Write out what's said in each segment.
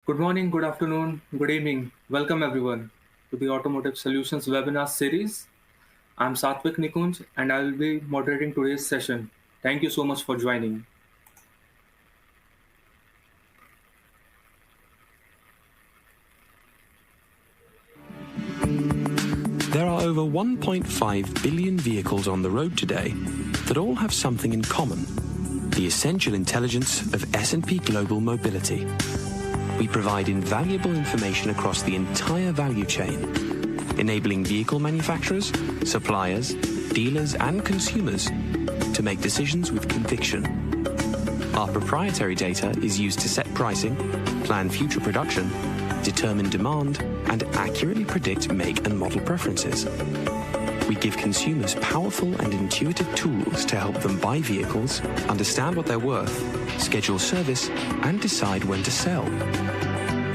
Good morning, good afternoon, good evening. Welcome everyone to the Automotive Solutions webinar series. I'm Satvik Nikunj and I will be moderating today's session. Thank you so much for joining. There are over 1.5 billion vehicles on the road today that all have something in common: the essential intelligence of S&P Global Mobility. We provide invaluable information across the entire value chain, enabling vehicle manufacturers, suppliers, dealers, and consumers to make decisions with conviction. Our proprietary data is used to set pricing, plan future production, determine demand, and accurately predict make and model preferences. We give consumers powerful and intuitive tools to help them buy vehicles, understand what they're worth, schedule service, and decide when to sell.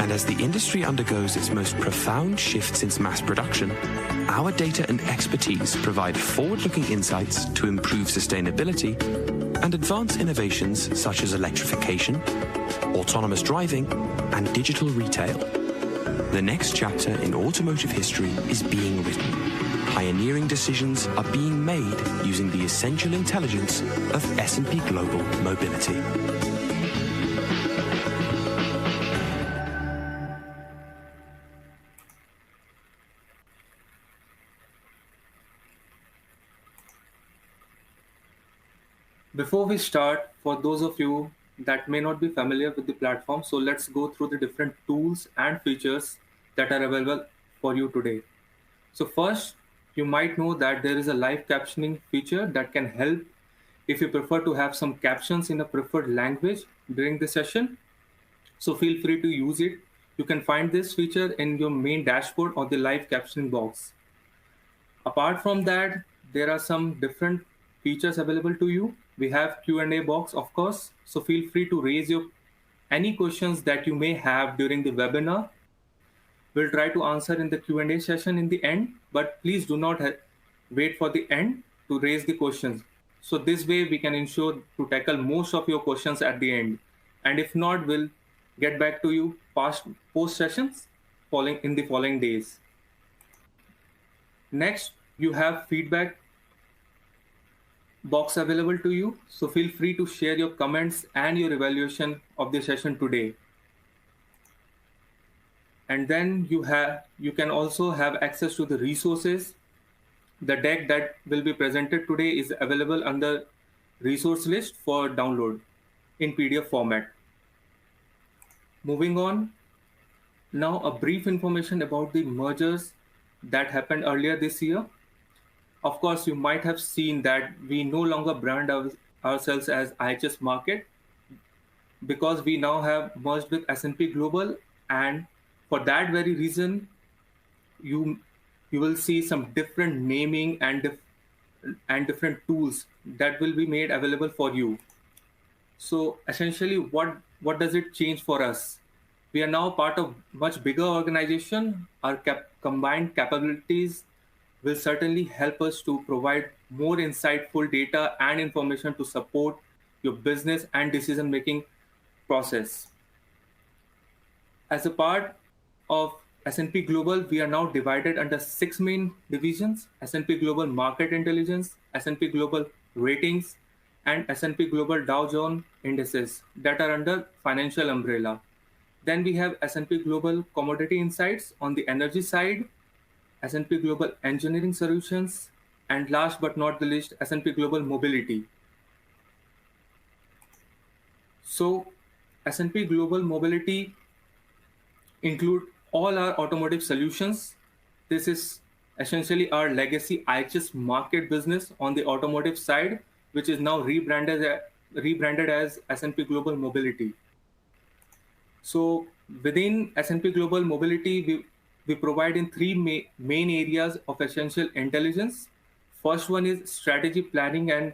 And as the industry undergoes its most profound shift since mass production, our data and expertise provide forward-looking insights to improve sustainability and advance innovations such as electrification, autonomous driving, and digital retail. The next chapter in automotive history is being written. Pioneering decisions are being made using the essential intelligence of S&P Global Mobility. Before we start, for those of you that may not be familiar with the platform, so let's go through the different tools and features that are available for you today. So first, you might know that there is a live captioning feature that can help if you prefer to have some captions in a preferred language during the session. So feel free to use it. You can find this feature in your main dashboard or the live captioning box. Apart from that, there are some different features available to you. We have Q&A box, of course. So feel free to raise your any questions that you may have during the webinar. We'll try to answer in the Q&A session in the end, but please do not wait for the end to raise the questions. So this way we can ensure to tackle most of your questions at the end. And if not, we'll get back to you post sessions following in the following days. Next, you have feedback box available to you. So feel free to share your comments and your evaluation of the session today. And then you can also have access to the resources. The deck that will be presented today is available under resource list for download in PDF format. Moving on, now a brief information about the mergers that happened earlier this year. Of course, you might have seen that we no longer brand ourselves as IHS Market because we now have merged with S&P Global, and for that very reason, you will see some different naming and different tools that will be made available for you. So essentially, what does it change for us? We are now part of much bigger organization. Our combined capabilities will certainly help us to provide more insightful data and information to support your business and decision-making process. As a part of S&P Global, we are now divided under 6 main divisions: S&P Global Market Intelligence, S&P Global Ratings, and S&P Global Dow Jones Indices that are under financial umbrella. Then we have S&P Global Commodity Insights on the energy side, S&P Global Engineering Solutions, and last but not the least, S&P Global Mobility. So S&P Global Mobility include all our automotive solutions. This is essentially our legacy IHS Market business on the automotive side, which is now rebranded as S&P Global Mobility. So within S&P Global Mobility, we provide in three main areas of essential intelligence. First one is strategy planning and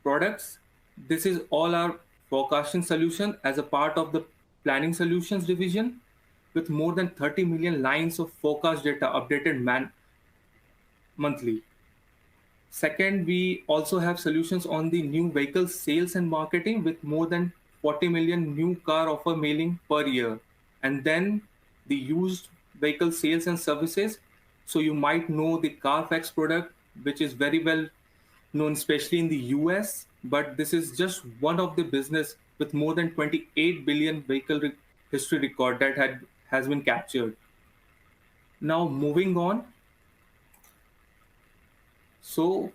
products. This is all our forecasting solution as a part of the planning solutions division, with more than 30 million lines of forecast data updated monthly. Second, we also have solutions on the new vehicle sales and marketing with more than 40 million new car offer mailing per year. and then the used vehicle sales and services. So you might know the Carfax product, which is very well known, especially in the US. But this is just one of the business with more than 28 billion vehicle history record that has been captured. Now moving on. So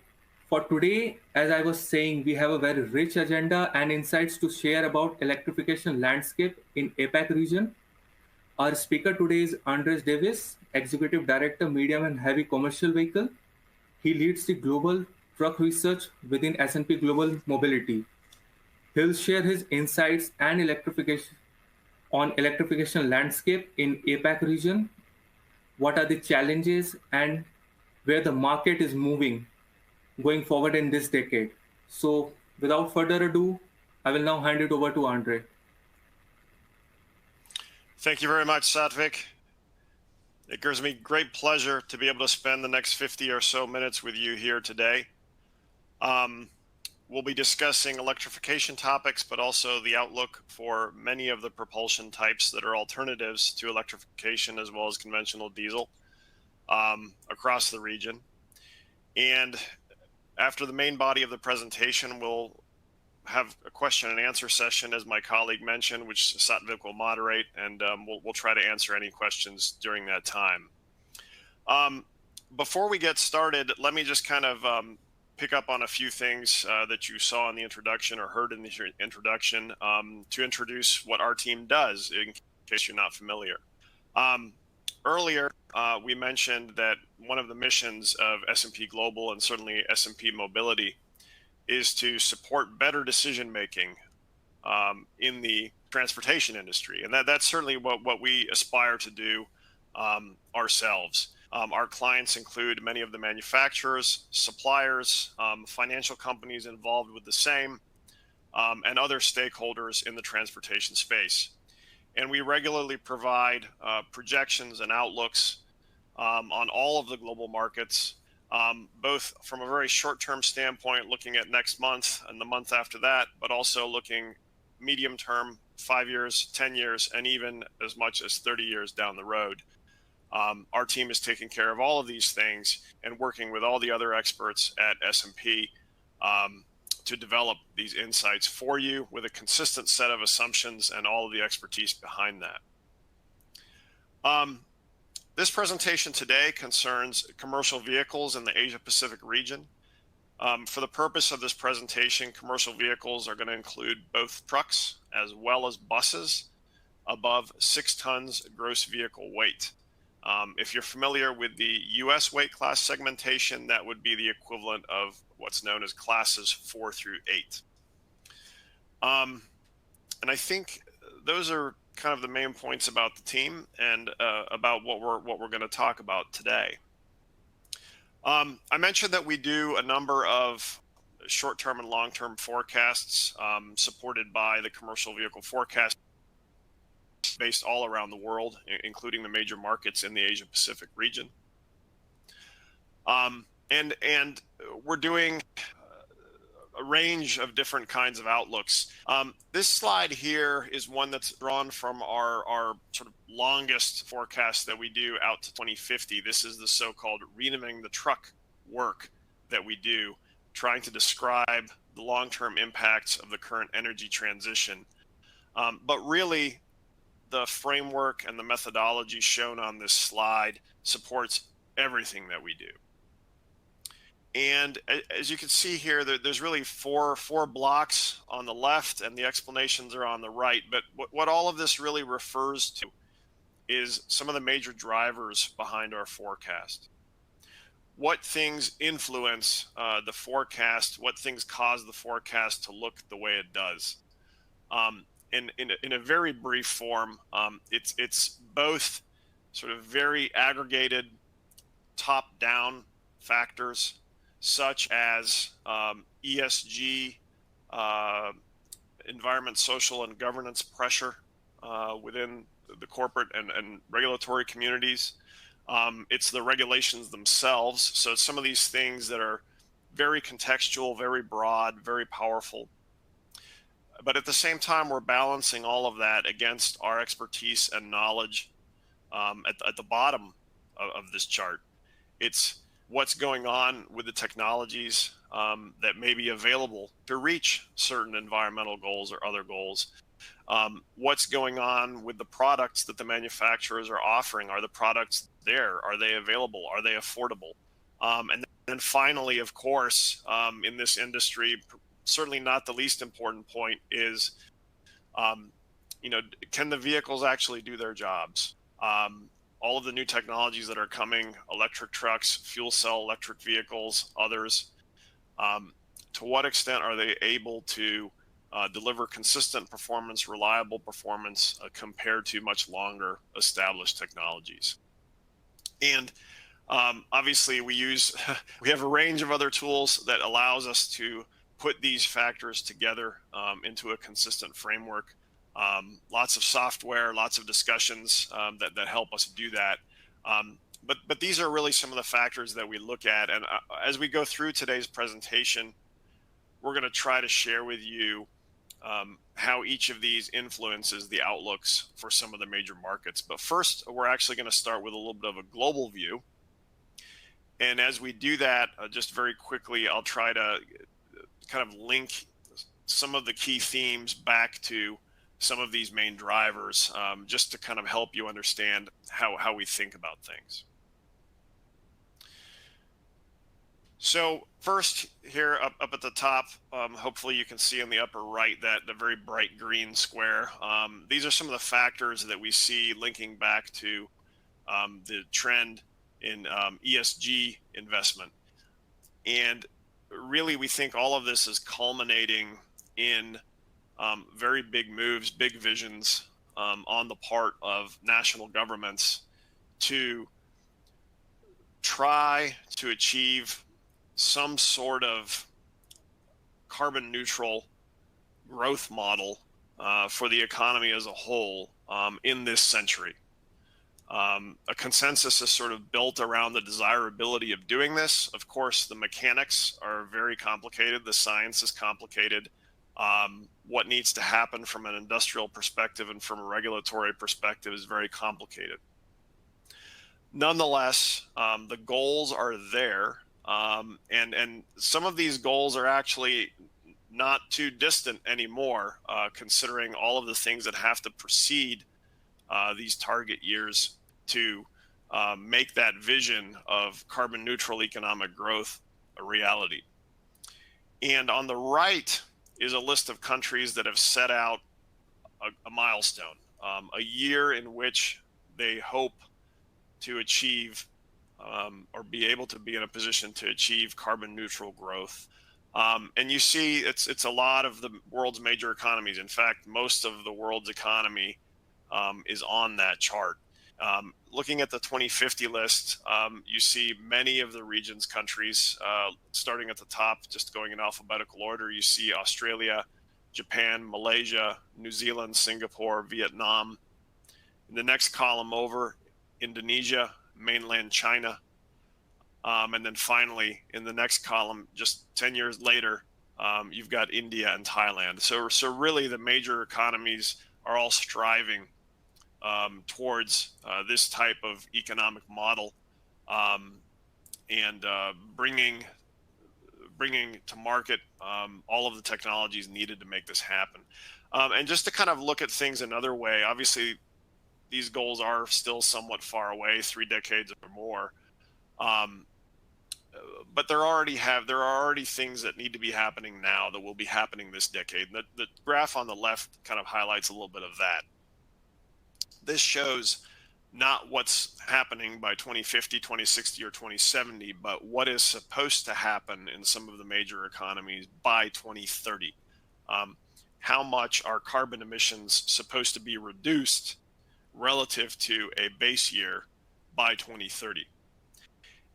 for today, as I was saying, we have a very rich agenda and insights to share about electrification landscape in APAC region. Our speaker today is Andres Davis, Executive Director, Medium and Heavy Commercial Vehicle. He leads the global truck research within S&P Global Mobility. He'll share his insights and electrification landscape in APAC region, what are the challenges and where the market is moving going forward in this decade. So without further ado, I will now hand it over to Andre. Thank you very much, Satvik. It gives me great pleasure to be able to spend the next 50 or so minutes with you here today. We'll be discussing electrification topics, but also the outlook for many of the propulsion types that are alternatives to electrification as well as conventional diesel across the region. And after the main body of the presentation, we'll have a question and answer session, as my colleague mentioned, which Satvik will moderate, and we'll try to answer any questions during that time. Before we get started, let me just kind of pick up on a few things that you saw in the introduction or heard in the introduction to introduce what our team does, in case you're not familiar. Earlier, we mentioned that one of the missions of S&P Global and certainly S&P Mobility is to support better decision-making in the transportation industry. And that's certainly what we aspire to do ourselves. Our clients include many of the manufacturers, suppliers, financial companies involved with the same, and other stakeholders in the transportation space. And we regularly provide projections and outlooks on all of the global markets, both from a very short-term standpoint, looking at next month and the month after that, but also looking medium-term, 5 years, 10 years, and even as much as 30 years down the road. Our team is taking care of all of these things and working with all the other experts at S&P to develop these insights for you with a consistent set of assumptions and all of the expertise behind that. This presentation today concerns commercial vehicles in the Asia-Pacific region. For the purpose of this presentation, commercial vehicles are going to include both trucks as well as buses above 6 tons gross vehicle weight. If you're familiar with the US weight class segmentation, that would be the equivalent of what's known as classes 4 through 8. And I think those are kind of the main points about the team and about what we're going to talk about today. I mentioned that we do a number of short-term and long-term forecasts supported by the commercial vehicle forecast based all around the world, including the major markets in the Asia Pacific region. And we're doing a range of different kinds of outlooks. This slide here is one that's drawn from our sort of longest forecast that we do out to 2050. This is the so-called renaming the truck work that we do, trying to describe the long-term impacts of the current energy transition. But really, the framework and the methodology shown on this slide supports everything that we do. And as you can see here, there's really four blocks on the left and the explanations are on the right. But what all of this really refers to is some of the major drivers behind our forecast. What things influence the forecast, what things cause the forecast to look the way it does. In a very brief form, it's both sort of very aggregated top-down factors, such as ESG, environment, social, and governance pressure within the corporate and regulatory communities. It's the regulations themselves. So it's some of these things that are very contextual, very broad, very powerful. But at the same time, we're balancing all of that against our expertise and knowledge at the bottom of this chart. It's what's going on with the technologies that may be available to reach certain environmental goals or other goals. What's going on with the products that the manufacturers are offering? Are the products there? Are they available? Are they affordable? And then finally, of course, in this industry, certainly not the least important point is, can the vehicles actually do their jobs? All of the new technologies that are coming, electric trucks, fuel cell electric vehicles, others, to what extent are they able to deliver consistent performance, reliable performance compared to much longer established technologies? And obviously we have a range of other tools that allows us to put these factors together into a consistent framework. Lots of software, lots of discussions that help us do that. But these are really some of the factors that we look at. And as we go through today's presentation, we're going to try to share with you how each of these influences the outlooks for some of the major markets. But first, we're actually going to start with a little bit of a global view. And as we do that, just very quickly, I'll try to kind of link some of the key themes back to some of these main drivers, just to kind of help you understand how we think about things. So first here up at the top, hopefully you can see in the upper right that the very bright green square. These are some of the factors that we see linking back to the trend in ESG investment. And really we think all of this is culminating in very big moves, big visions on the part of national governments to try to achieve some sort of carbon neutral growth model for the economy as a whole in this century. A consensus is sort of built around the desirability of doing this. Of course, the mechanics are very complicated. The science is complicated. What needs to happen from an industrial perspective and from a regulatory perspective is very complicated. Nonetheless, the goals are there. And some of these goals are actually not too distant anymore, considering all of the things that have to precede these target years to make that vision of carbon neutral economic growth a reality. And on the right is a list of countries that have set out a milestone, a year in which they hope to achieve or be able to be in a position to achieve carbon neutral growth. And you see it's a lot of the world's major economies. In fact, most of the world's economy is on that chart. Looking at the 2050 list, you see many of the region's countries, starting at the top, just going in alphabetical order. You see Australia, Japan, Malaysia, New Zealand, Singapore, Vietnam. In the next column over, Indonesia, mainland China. And then finally, in the next column, just 10 years later, you've got India and Thailand. So really the major economies are all striving towards this type of economic model and bringing to market all of the technologies needed to make this happen. And just to kind of look at things another way, obviously these goals are still somewhat far away, 3 decades or more. But there are already things that need to be happening now that will be happening this decade. The graph on the left kind of highlights a little bit of that. This shows not what's happening by 2050, 2060, or 2070, but what is supposed to happen in some of the major economies by 2030. How much are carbon emissions supposed to be reduced relative to a base year by 2030?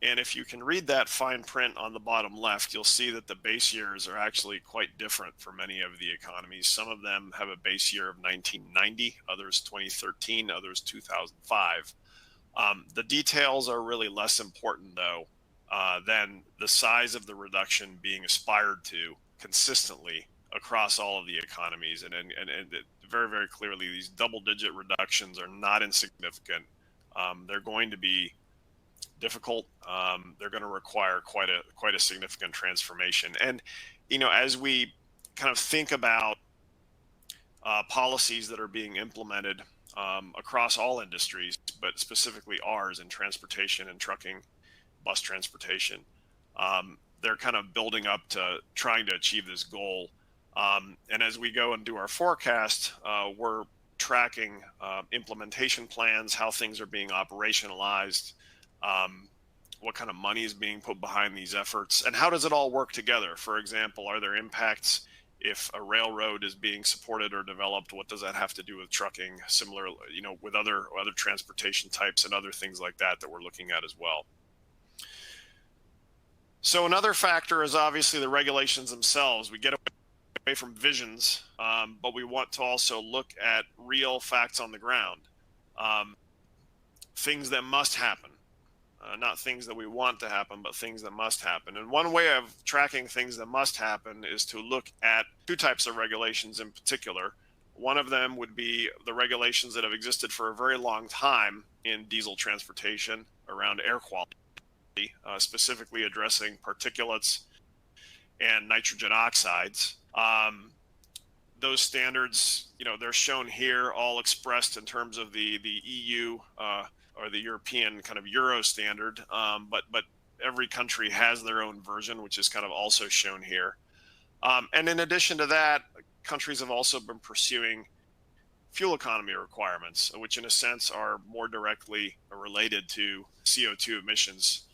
And if you can read that fine print on the bottom left, you'll see that the base years are actually quite different for many of the economies. Some of them have a base year of 1990, others 2013, others 2005. The details are really less important, though, than the size of the reduction being aspired to consistently across all of the economies, and very, very clearly, these double-digit reductions are not insignificant. They're going to be difficult. They're going to require quite a significant transformation. And as we kind of think about policies that are being implemented across all industries, but specifically ours in transportation and trucking, bus transportation, they're kind of building up to trying to achieve this goal. And as we go and do our forecast, we're tracking implementation plans, how things are being operationalized, what kind of money is being put behind these efforts, and how does it all work together? For example, are there impacts if a railroad is being supported or developed? What does that have to do with trucking? Similar, with other transportation types and other things like that we're looking at as well. So another factor is obviously the regulations themselves. We get away from visions, but we want to also look at real facts on the ground, things that must happen, not things that we want to happen, but things that must happen. And one way of tracking things that must happen is to look at two types of regulations in particular. One of them would be the regulations that have existed for a very long time in diesel transportation around air quality, specifically addressing particulates and nitrogen oxides. Those standards, they're shown here, all expressed in terms of the EU or the European kind of Euro standard, but every country has their own version, which is kind of also shown here. And in addition to that, countries have also been pursuing fuel economy requirements, which in a sense are more directly related to CO2 emissions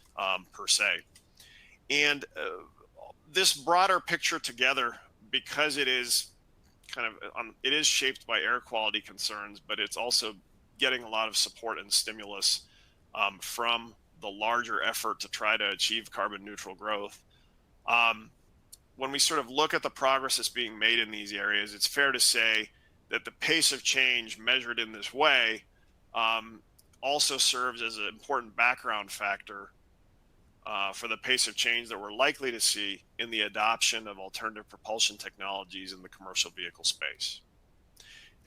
per se. And this broader picture together, because it is it is shaped by air quality concerns, but it's also getting a lot of support and stimulus from the larger effort to try to achieve carbon neutral growth. When we sort of look at the progress that's being made in these areas, it's fair to say that the pace of change measured in this way also serves as an important background factor for the pace of change that we're likely to see in the adoption of alternative propulsion technologies in the commercial vehicle space.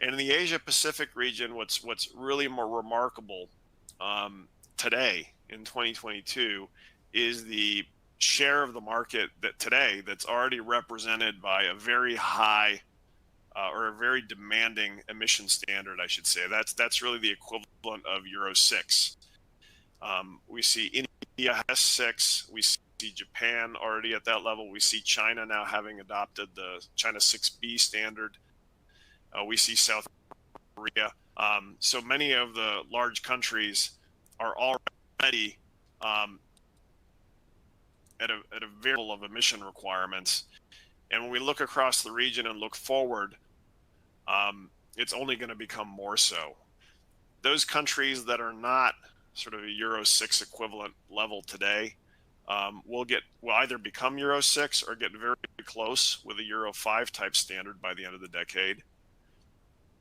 And in the Asia Pacific region, what's really more remarkable today in 2022 is the share of the market that's already represented by a very high or a very demanding emission standard, I should say. That's really the equivalent of Euro 6. We see India has 6. We see Japan already at that level. We see China now having adopted the China 6B standard. We see South Korea. So many of the large countries are already at a very level of emission requirements. And when we look across the region and look forward, it's only going to become more so. Those countries that are not sort of a Euro 6 equivalent level today will either become Euro 6 or get very close with a Euro 5 type standard by the end of the decade.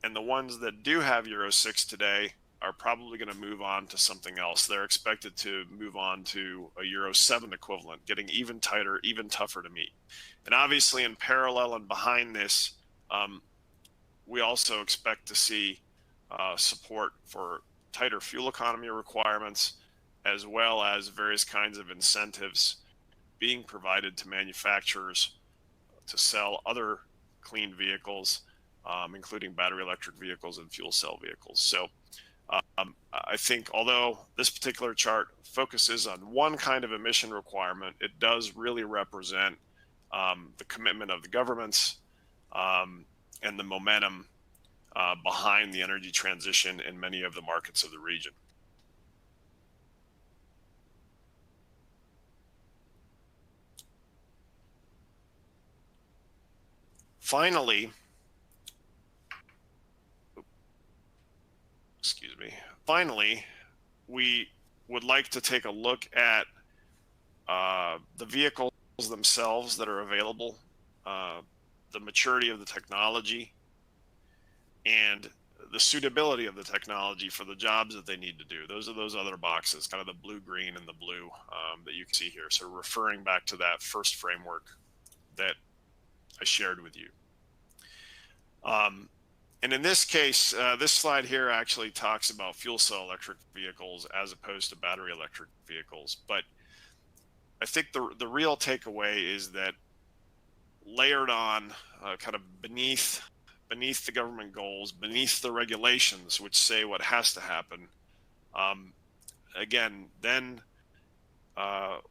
And the ones that do have Euro 6 today are probably going to move on to something else. They're expected to move on to a Euro 7 equivalent, getting even tighter, even tougher to meet. And obviously in parallel and behind this, we also expect to see support for tighter fuel economy requirements, as well as various kinds of incentives being provided to manufacturers to sell other clean vehicles, including battery electric vehicles and fuel cell vehicles. So I think although this particular chart focuses on one kind of emission requirement, it does really represent the commitment of the governments and the momentum behind the energy transition in many of the markets of the region. Finally, we would like to take a look at the vehicles themselves that are available, the maturity of the technology, and the suitability of the technology for the jobs that they need to do. Those are those other boxes, kind of the blue, green, and the blue that you can see here. So referring back to that first framework that I shared with you. And in this case, this slide here actually talks about fuel cell electric vehicles as opposed to battery electric vehicles. But I think the real takeaway is that layered on, kind of beneath the government goals, beneath the regulations which say what has to happen, again, then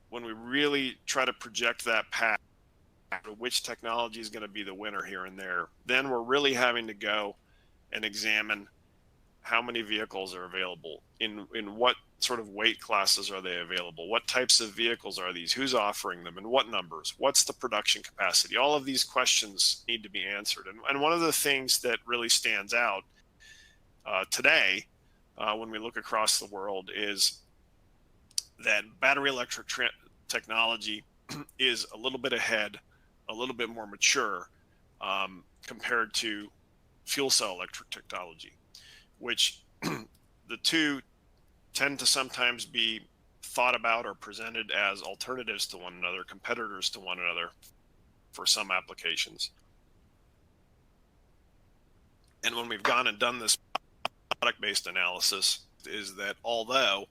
when we really try to project that path, which technology is going to be the winner here and there, then we're really having to go and examine how many vehicles are available, in what sort of weight classes are they available, what types of vehicles are these, who's offering them, and what numbers, what's the production capacity. All of these questions need to be answered. And one of the things that really stands out today when we look across the world is that battery electric technology is a little bit ahead, a little bit more mature compared to fuel cell electric technology, which the two tend to sometimes be thought about or presented as alternatives to one another, competitors to one another for some applications. And when we've gone and done this product-based analysis, is that although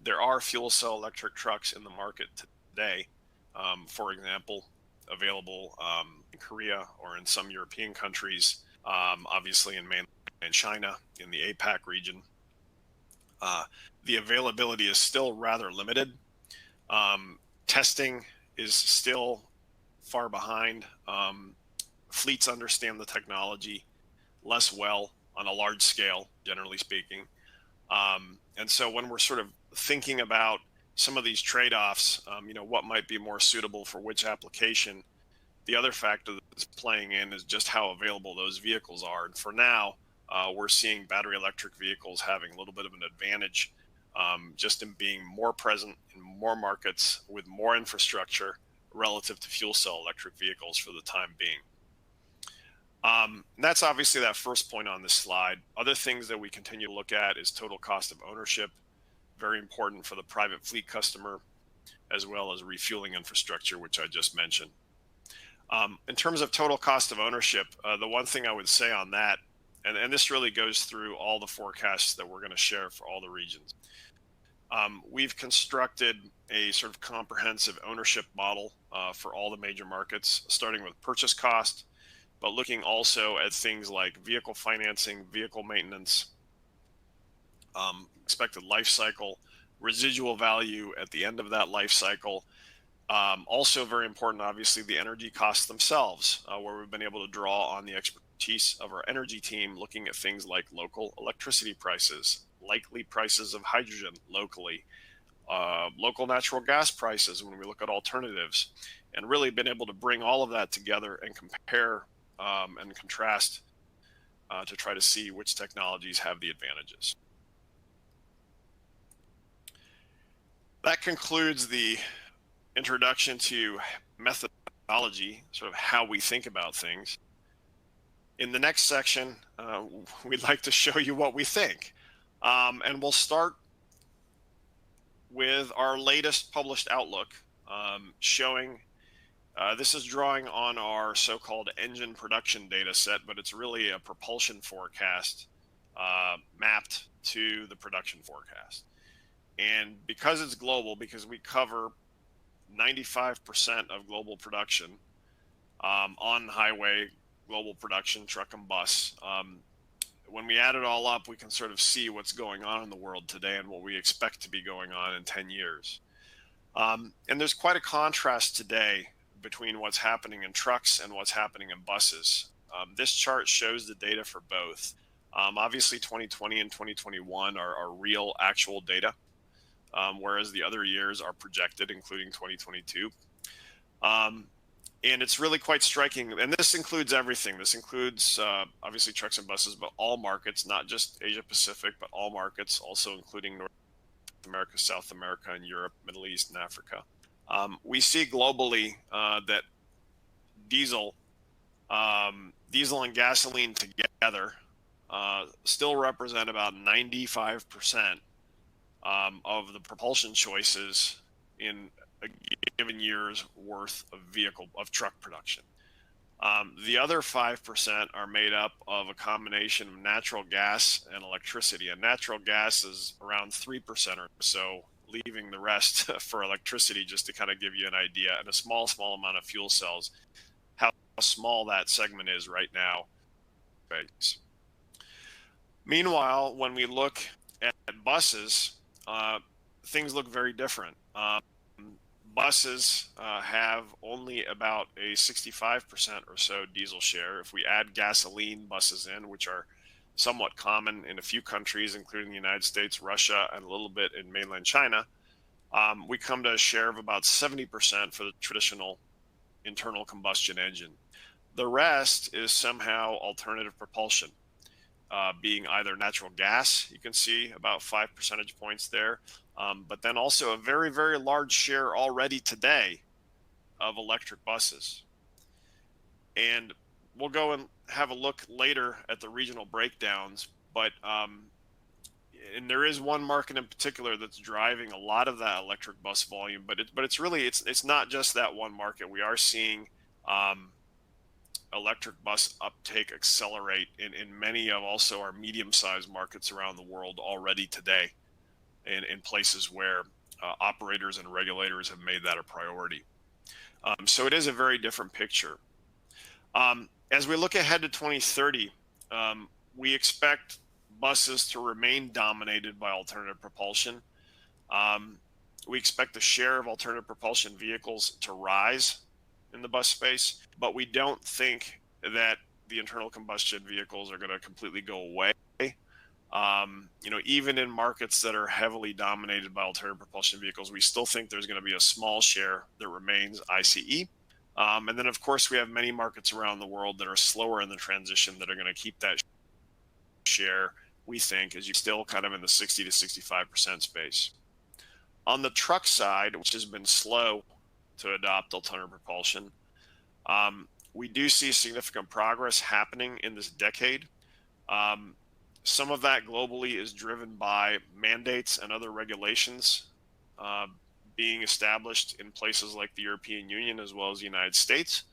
there are fuel cell electric trucks in the market today, for example, available in Korea or in some European countries, obviously in mainland China, in the APAC region, the availability is still rather limited. Testing is still far behind. Fleets understand the technology less well on a large scale, generally speaking. And so when we're sort of thinking about some of these trade-offs, what might be more suitable for which application, the other factor that's playing in is just how available those vehicles are. And for now, we're seeing battery electric vehicles having a little bit of an advantage, just in being more present in more markets with more infrastructure relative to fuel cell electric vehicles for the time being. That's obviously that first point on this slide. Other things that we continue to look at is total cost of ownership, very important for the private fleet customer, as well as refueling infrastructure, which I just mentioned. In terms of total cost of ownership, the one thing I would say on that, and this really goes through all the forecasts that we're going to share for all the regions. We've constructed a sort of comprehensive ownership model for all the major markets, starting with purchase cost, but looking also at things like vehicle financing, vehicle maintenance, expected life cycle, residual value at the end of that life cycle. Also very important, obviously, the energy costs themselves, where we've been able to draw on the expertise of our energy team, looking at things like local electricity prices, likely prices of hydrogen locally, local natural gas prices when we look at alternatives, and really been able to bring all of that together and compare and contrast to try to see which technologies have the advantages. That concludes the introduction to methodology, sort of how we think about things. In the next section, we'd like to show you what we think. And we'll start with our latest published outlook, showing, this is drawing on our so-called engine production data set, but it's really a propulsion forecast mapped to the production forecast. And because it's global, because we cover 95% of global production, on highway global production, truck and bus, when we add it all up, we can sort of see what's going on in the world today and what we expect to be going on in 10 years. And there's quite a contrast today between what's happening in trucks and what's happening in buses. This chart shows the data for both. Obviously, 2020 and 2021 are real, actual data, whereas the other years are projected, including 2022. And it's really quite striking. And this includes everything. This includes, obviously, trucks and buses, but all markets, not just Asia Pacific, but all markets, also including North America, South America, and Europe, Middle East, and Africa. We see globally that diesel and gasoline together still represent about 95% of the propulsion choices in a given year's worth of truck production. The other 5% are made up of a combination of natural gas and electricity, and natural gas is around 3% or so, leaving the rest for electricity, just to kind of give you an idea, and a small amount of fuel cells, how small that segment is right now. Meanwhile, when we look at buses, things look very different. Buses have only about a 65% or so diesel share. If we add gasoline buses in, which are somewhat common in a few countries, including the United States, Russia, and a little bit in mainland China, we come to a share of about 70% for the traditional internal combustion engine. The rest is somehow alternative propulsion, being either natural gas, you can see about 5 percentage points there, but then also a very, very large share already today of electric buses. And we'll go and have a look later at the regional breakdowns, but and there is one market in particular that's driving a lot of that electric bus volume, but it's really it's not just that one market. We are seeing electric bus uptake accelerate in many of also our medium-sized markets around the world already today, in places where operators and regulators have made that a priority. So it is a very different picture. As we look ahead to 2030, we expect buses to remain dominated by alternative propulsion. We expect the share of alternative propulsion vehicles to rise in the bus space, but we don't think that the internal combustion vehicles are going to completely go away. Even in markets that are heavily dominated by alternative propulsion vehicles, we still think there's going to be a small share that remains ICE. And then, of course, we have many markets around the world that are slower in the transition that are going to keep that share, we think, is still kind of in the 60 to 65% space. On the truck side, which has been slow to adopt alternative propulsion, we do see significant progress happening in this decade. Some of that globally is driven by mandates and other regulations being established in places like the European Union as well as the United States.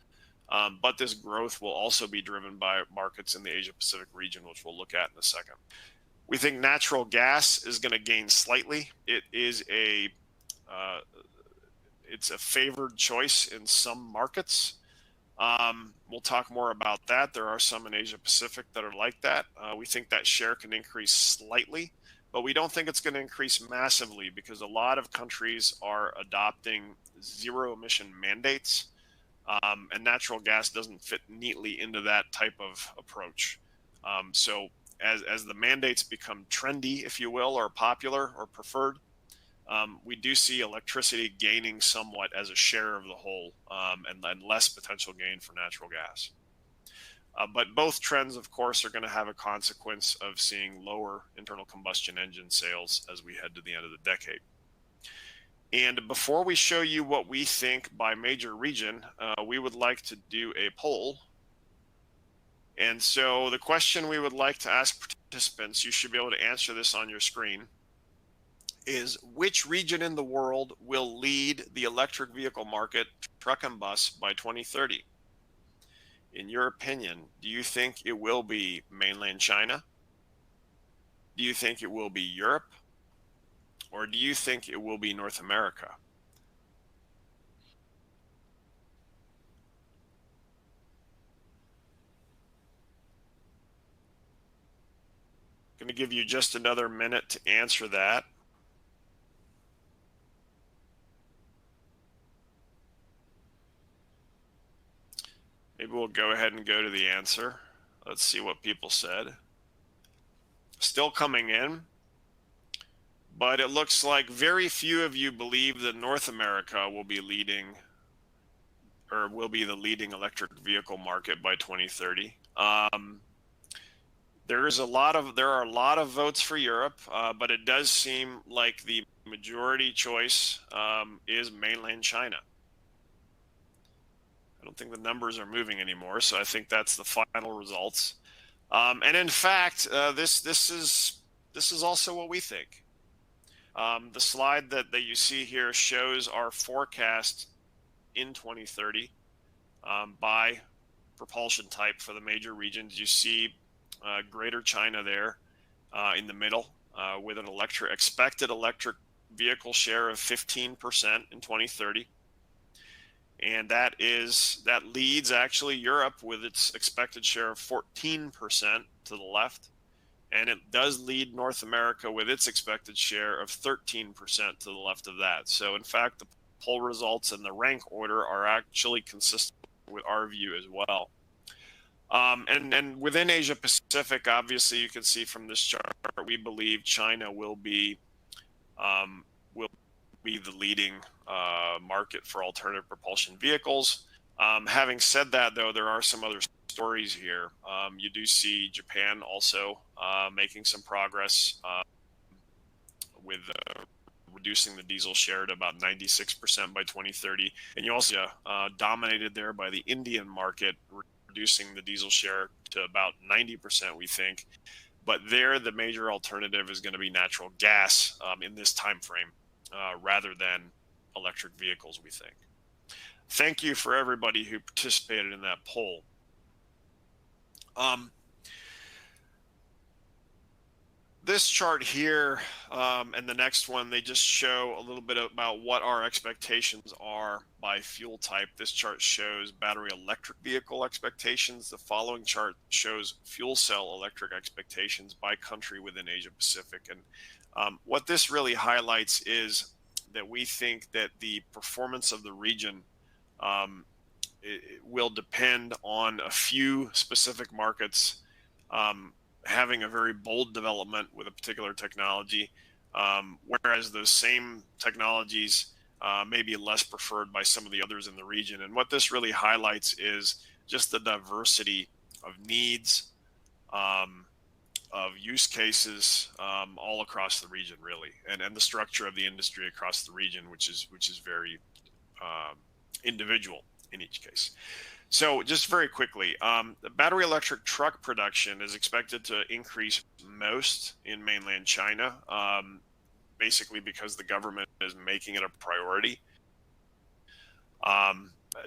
But this growth will also be driven by markets in the Asia Pacific region, which we'll look at in a second. We think natural gas is going to gain slightly. It is it's a favored choice in some markets. We'll talk more about that. There are some in Asia Pacific that are like that. We think that share can increase slightly, but we don't think it's going to increase massively because a lot of countries are adopting zero emission mandates, and natural gas doesn't fit neatly into that type of approach. So as the mandates become trendy, if you will, or popular or preferred, we do see electricity gaining somewhat as a share of the whole, and less potential gain for natural gas. But both trends, of course, are going to have a consequence of seeing lower internal combustion engine sales as we head to the end of the decade. And before we show you what we think by major region, we would like to do a poll. And so the question we would like to ask participants, you should be able to answer this on your screen, is which region in the world will lead the electric vehicle market, truck and bus, by 2030? In your opinion, do you think it will be mainland China? Do you think it will be Europe? Or do you think it will be North America? I'm going to give you just another minute to answer that. Maybe we'll go ahead and go to the answer. Let's see what people said. Still coming in, but it looks like very few of you believe that North America will be leading, or will be the leading electric vehicle market by 2030. There are a lot of votes for Europe, but it does seem like the majority choice is mainland China. I don't think the numbers are moving anymore, so I think that's the final results. And in fact, this is also what we think. The slide that you see here shows our forecast in 2030 by propulsion type for the major regions. You see Greater China there in the middle with an expected electric vehicle share of 15% in 2030. And that leads actually Europe with its expected share of 14% to the left. And it does lead North America with its expected share of 13% to the left of that. So in fact, the poll results and the rank order are actually consistent with our view as well. And within Asia Pacific, obviously you can see from this chart, we believe China will be the leading market for alternative propulsion vehicles. Having said that, though, there are some other stories here. You do see Japan also making some progress with reducing the diesel share to about 96% by 2030. And you also dominated there by the Indian market, reducing the diesel share to about 90%, we think. But there, the major alternative is going to be natural gas in this time frame rather than electric vehicles, we think. Thank you for everybody who participated in that poll. This chart here and the next one, they just show a little bit about what our expectations are by fuel type. This chart shows battery electric vehicle expectations. The following chart shows fuel cell electric expectations by country within Asia Pacific. And what this really highlights is that we think that the performance of the region it will depend on a few specific markets having a very bold development with a particular technology, whereas those same technologies may be less preferred by some of the others in the region. And what this really highlights is just the diversity of needs, of use cases all across the region, really, and the structure of the industry across the region, which is very individual in each case. So just very quickly, the battery electric truck production is expected to increase most in mainland China, basically because the government is making it a priority.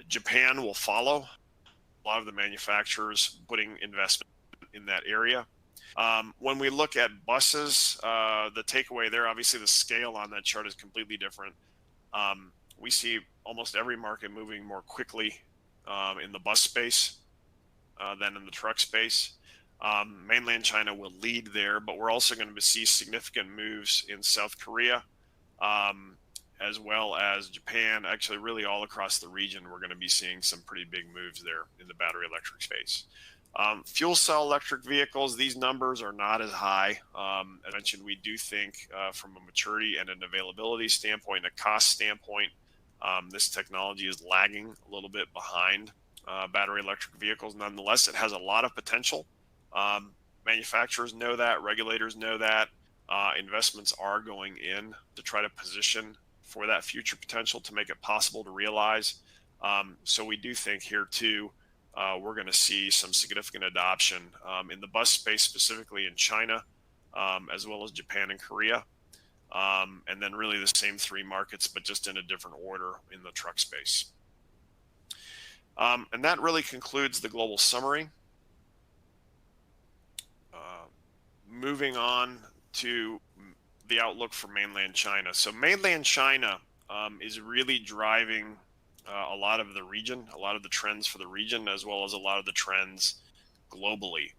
Japan will follow, a lot of the manufacturers putting investment in that area. When we look at buses, the takeaway there, obviously the scale on that chart is completely different. We see almost every market moving more quickly in the bus space than in the truck space. Mainland China will lead there, but we're also going to see significant moves in South Korea, as well as Japan. Actually, really all across the region, we're going to be seeing some pretty big moves there in the battery electric space. Fuel cell electric vehicles, these numbers are not as high. As I mentioned, we do think from a maturity and an availability standpoint, a cost standpoint, this technology is lagging a little bit behind battery electric vehicles. Nonetheless, it has a lot of potential. Manufacturers know that, regulators know that. Investments are going in to try to position for that future potential to make it possible to realize. So we do think here too, we're going to see some significant adoption in the bus space, specifically in China, as well as Japan and Korea. And then really the same three markets, but just in a different order in the truck space. And that really concludes the global summary. Moving on to the outlook for mainland China. So mainland China is really driving a lot of the region, a lot of the trends for the region, as well as a lot of the trends globally.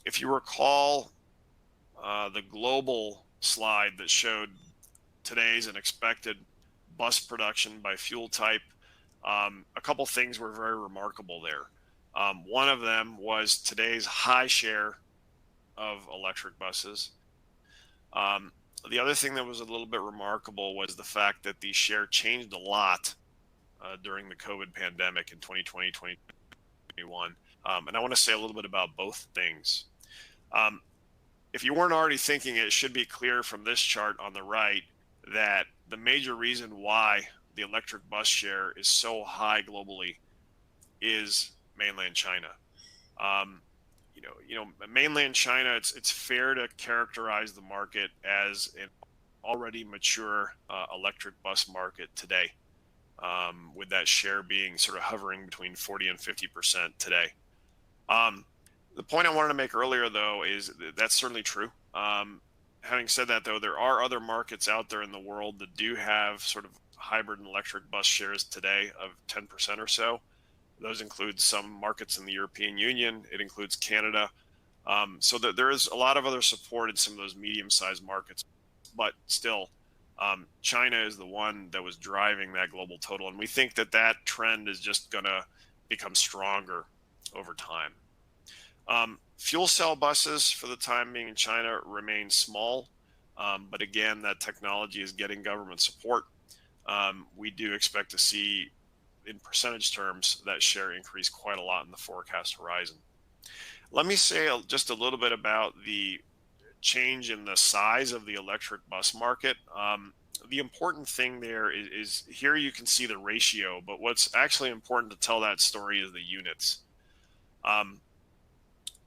If you recall the global slide that showed today's and expected bus production by fuel type, a couple things were very remarkable there. One of them was today's high share of electric buses. The other thing that was a little bit remarkable was the fact that the share changed a lot during the COVID pandemic in 2020, 2021. And I want to say a little bit about both things. If you weren't already thinking, it should be clear from this chart on the right that the major reason why the electric bus share is so high globally is mainland China. Mainland China, it's fair to characterize the market as an already mature electric bus market today. with that share being sort of hovering between 40 and 50% today. The point I wanted to make earlier, though, is that's certainly true. Having said that, though, there are other markets out there in the world that do have sort of hybrid and electric bus shares today of 10% or so. Those include some markets in the European Union. It includes Canada. So that there is a lot of other support in some of those medium-sized markets, but still, China is the one that was driving that global total, and we think that that trend is just going to become stronger over time. Fuel cell buses, for the time being in China, remain small, but again, that technology is getting government support. We do expect to see, in percentage terms, that share increase quite a lot in the forecast horizon. Let me say just a little bit about the change in the size of the electric bus market. The important thing there is here you can see the ratio, but what's actually important to tell that story is the units.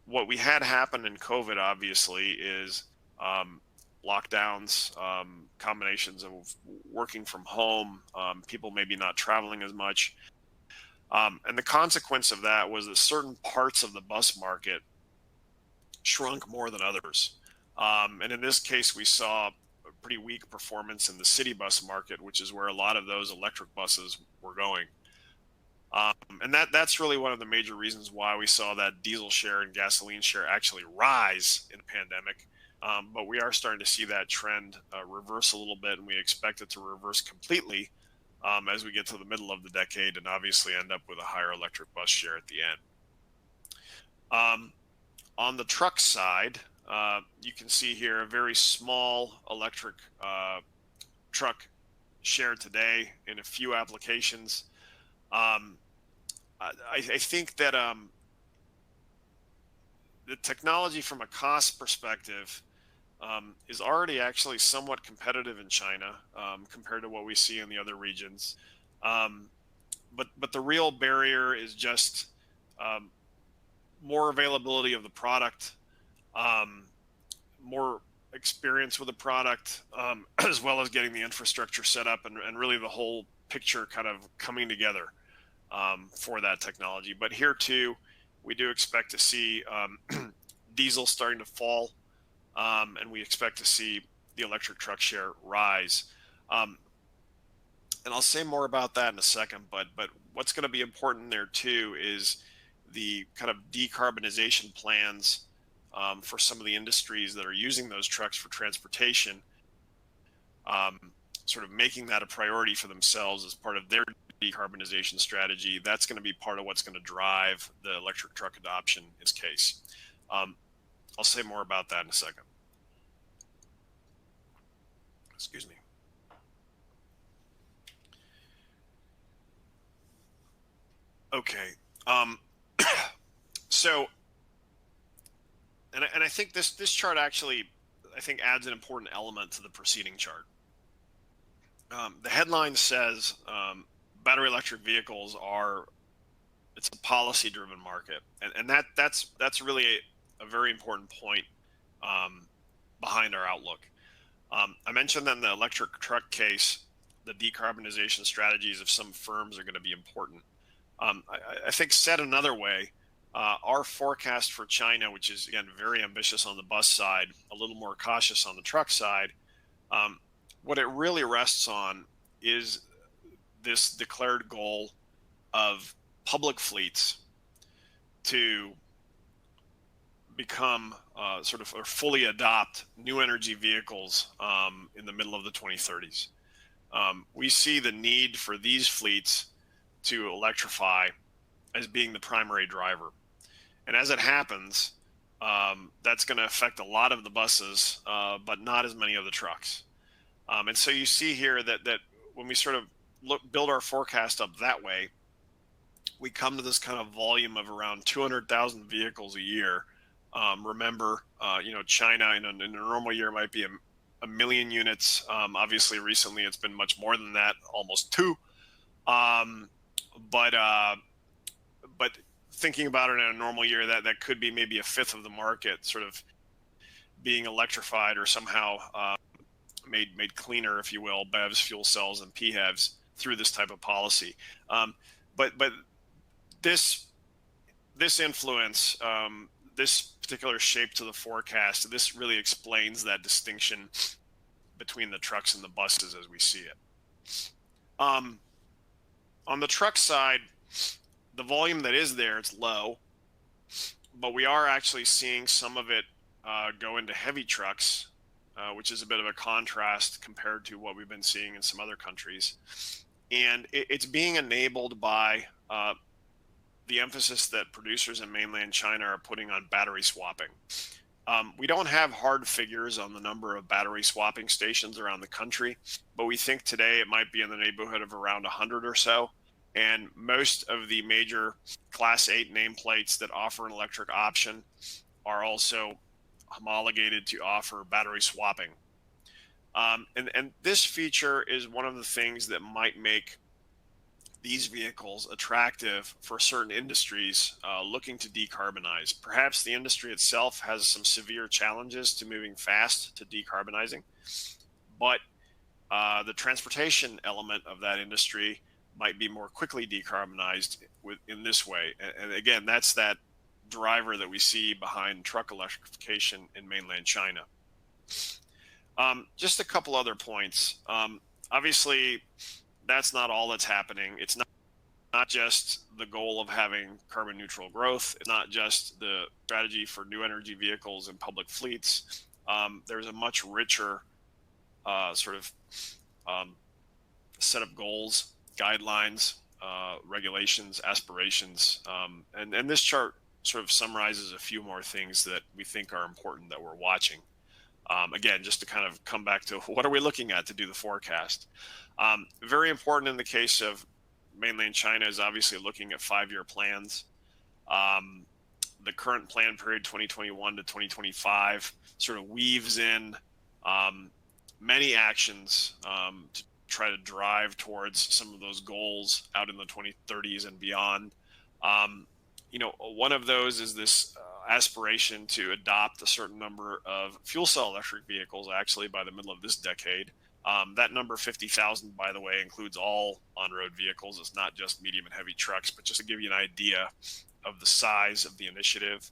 What we had happen in COVID, obviously, is lockdowns, combinations of working from home, people maybe not traveling as much. And the consequence of that was that certain parts of the bus market shrunk more than others. And in this case, we saw a pretty weak performance in the city bus market, which is where a lot of those electric buses were going. And that's really one of the major reasons why we saw that diesel share and gasoline share actually rise in the pandemic. But we are starting to see that trend reverse a little bit, and we expect it to reverse completely as we get to the middle of the decade and obviously end up with a higher electric bus share at the end. On the truck side, you can see here a very small electric truck share today in a few applications. I think that the technology from a cost perspective is already actually somewhat competitive in China compared to what we see in the other regions. But the real barrier is just more availability of the product, more experience with the product, as well as getting the infrastructure set up and really the whole picture kind of coming together for that technology. But here too, we do expect to see diesel starting to fall, and we expect to see the electric truck share rise. And I'll say more about that in a second, but what's going to be important there too is the kind of decarbonization plans for some of the industries that are using those trucks for transportation, sort of making that a priority for themselves as part of their decarbonization strategy. That's going to be part of what's going to drive the electric truck adoption in this case. I'll say more about that in a second. Excuse me. Okay. So, and I think this chart actually, I think, adds an important element to the preceding chart. The headline says battery electric vehicles it's a policy-driven market, and that's really a very important point behind our outlook. I mentioned that in the electric truck case, the decarbonization strategies of some firms are going to be important. I think, said another way, our forecast for China, which is again very ambitious on the bus side, a little more cautious on the truck side, what it really rests on is this declared goal of public fleets to become sort of or fully adopt new energy vehicles in the middle of the 2030s. We see the need for these fleets to electrify as being the primary driver. And as it happens, that's going to affect a lot of the buses, but not as many of the trucks. And so you see here that when we sort of build our forecast up that way, we come to this kind of volume of around 200,000 vehicles a year. Remember, China in a normal year might be a million units. Obviously, recently it's been much more than that, almost 2. But thinking about it in a normal year, that could be maybe a fifth of the market sort of being electrified or somehow made cleaner, if you will, BEVs, fuel cells, and PHEVs through this type of policy. But this influence, this particular shape to the forecast, this really explains that distinction between the trucks and the buses as we see it. On the truck side, the volume that is there, it's low, but we are actually seeing some of it go into heavy trucks, which is a bit of a contrast compared to what we've been seeing in some other countries. And it's being enabled by the emphasis that producers in mainland China are putting on battery swapping. We don't have hard figures on the number of battery swapping stations around the country, but we think today it might be in the neighborhood of around 100 or so. And most of the major Class 8 nameplates that offer an electric option are also homologated to offer battery swapping. And this feature is one of the things that might make these vehicles attractive for certain industries looking to decarbonize. Perhaps the industry itself has some severe challenges to moving fast to decarbonizing, but the transportation element of that industry might be more quickly decarbonized in this way. And again, that's that driver that we see behind truck electrification in mainland China. Just a couple other points. Obviously, that's not all that's happening. It's not just the goal of having carbon neutral growth. It's not just the strategy for new energy vehicles and public fleets. There's a much richer set of goals, guidelines, regulations, aspirations. And this chart sort of summarizes a few more things that we think are important that we're watching. Again, just to kind of come back to what are we looking at to do the forecast. Very important in the case of mainland China is obviously looking at 5-year plans. The current plan period 2021 to 2025 sort of weaves in many actions to try to drive towards some of those goals out in the 2030s and beyond. One of those is this aspiration to adopt a certain number of fuel cell electric vehicles actually by the middle of this decade. That number 50,000, by the way, includes all on-road vehicles. It's not just medium and heavy trucks, but just to give you an idea of the size of the initiative.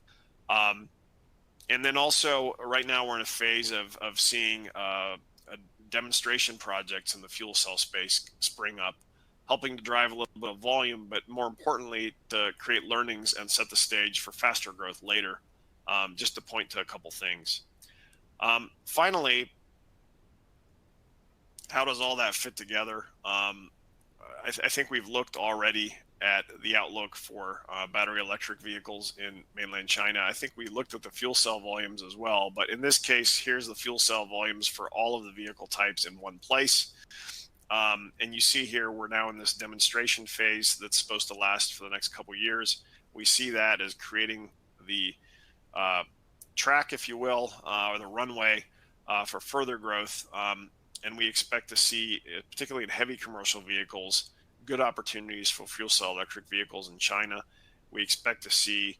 And then also right now we're in a phase of seeing demonstration projects in the fuel cell space spring up, helping to drive a little bit of volume, but more importantly, to create learnings and set the stage for faster growth later, just to point to a couple things. Finally, how does all that fit together? I think we've looked already at the outlook for battery electric vehicles in mainland China. I think we looked at the fuel cell volumes as well, but in this case, here's the fuel cell volumes for all of the vehicle types in one place. And you see here, we're now in this demonstration phase that's supposed to last for the next couple of years. We see that as creating the track, if you will, or the runway for further growth. And we expect to see, particularly in heavy commercial vehicles, good opportunities for fuel cell electric vehicles in China. We expect to see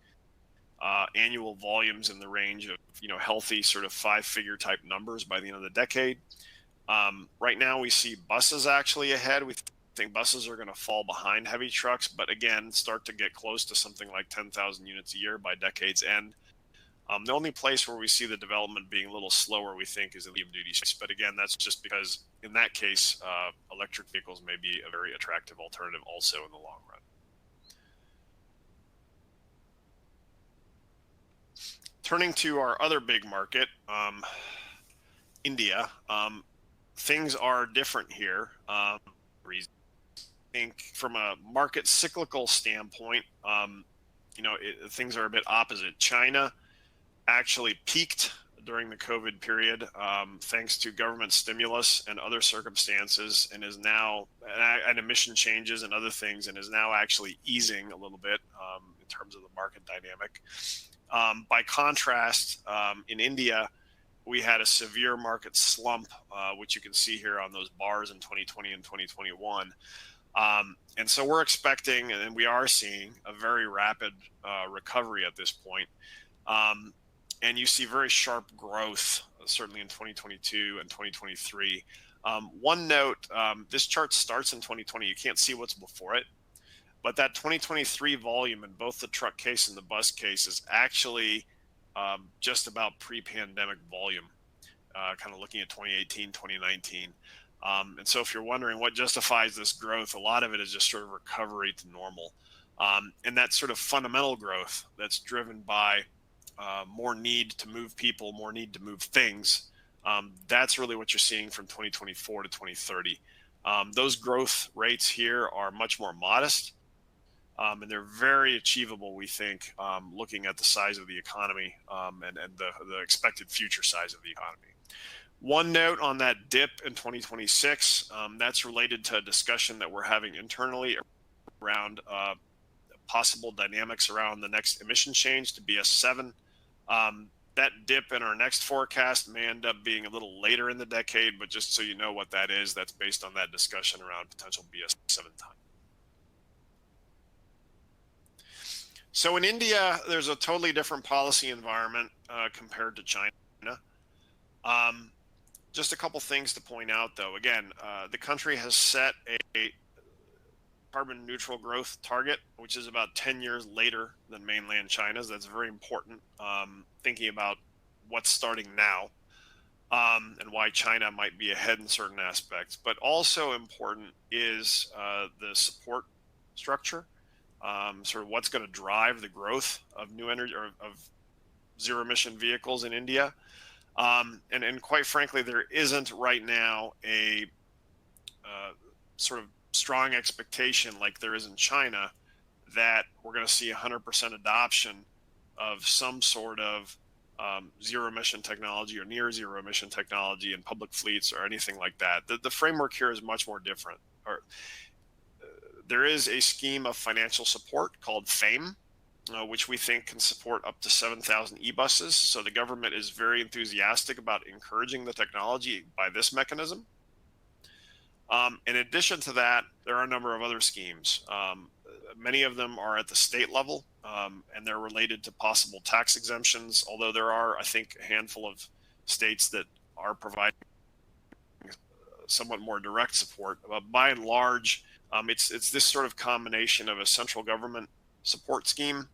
annual volumes in the range of healthy sort of 5-figure type numbers by the end of the decade. Right now we see buses actually ahead. We think buses are going to fall behind heavy trucks, but again, start to get close to something like 10,000 units a year by decade's end. The only place where we see the development being a little slower, we think, is in medium duty space. But again, that's just because in that case, electric vehicles may be a very attractive alternative also in the long run. Turning to our other big market, India, things are different here. I think from a market cyclical standpoint, things are a bit opposite. China actually peaked during the COVID period, thanks to government stimulus and other circumstances, and is now, and emission changes and other things, and is now actually easing a little bit in terms of the market dynamic. By contrast, in India, we had a severe market slump, which you can see here on those bars in 2020 and 2021. And so we're expecting, and we are seeing, a very rapid recovery at this point. And you see very sharp growth certainly in 2022 and 2023. One note, this chart starts in 2020. You can't see what's before it, but that 2023 volume in both the truck case and the bus case is actually just about pre-pandemic volume, kind of looking at 2018, 2019. And so if you're wondering what justifies this growth, a lot of it is just sort of recovery to normal. And that sort of fundamental growth that's driven by more need to move people, more need to move things. That's really what you're seeing from 2024 to 2030. Those growth rates here are much more modest, and they're very achievable, we think, looking at the size of the economy and the expected future size of the economy. One note on that dip in 2026, that's related to a discussion that we're having internally around possible dynamics around the next emission change to BS7. That dip in our next forecast may end up being a little later in the decade, but just so you know what that is, that's based on that discussion around potential BS7 time. So in India, there's a totally different policy environment compared to China. Just a couple things to point out, though. Again, the country has set a carbon neutral growth target, which is about 10 years later than mainland China's. That's very important, thinking about what's starting now and why China might be ahead in certain aspects. But also important is the support structure, sort of what's going to drive the growth of new energy or of zero emission vehicles in India. And quite frankly, there isn't right now a sort of strong expectation like there is in China that we're going to see 100% adoption of some sort of zero emission technology or near zero emission technology in public fleets or anything like that. The framework here is much more different. There is a scheme of financial support called FAME, which we think can support up to 7,000 e-buses. So the government is very enthusiastic about encouraging the technology by this mechanism. In addition to that, there are a number of other schemes. Many of them are at the state level, and they're related to possible tax exemptions, although there are, I think, a handful of states that are providing somewhat more direct support. But by and large, it's this sort of combination of a central government support scheme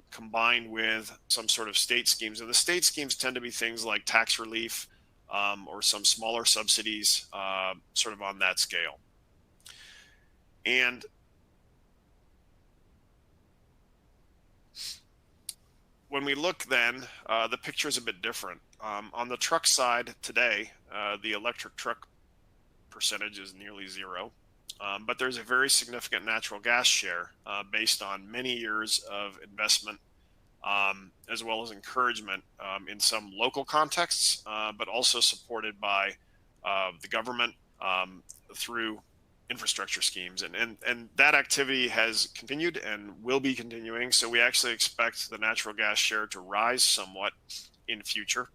combined with some sort of state schemes. And the state schemes tend to be things like tax relief or some smaller subsidies, sort of on that scale. And when we look then, the picture is a bit different. On the truck side today, the electric truck percentage is nearly zero. But there's a very significant natural gas share based on many years of investment, as well as encouragement in some local contexts, but also supported by the government through infrastructure schemes. And that activity has continued and will be continuing. So we actually expect the natural gas share to rise somewhat in future.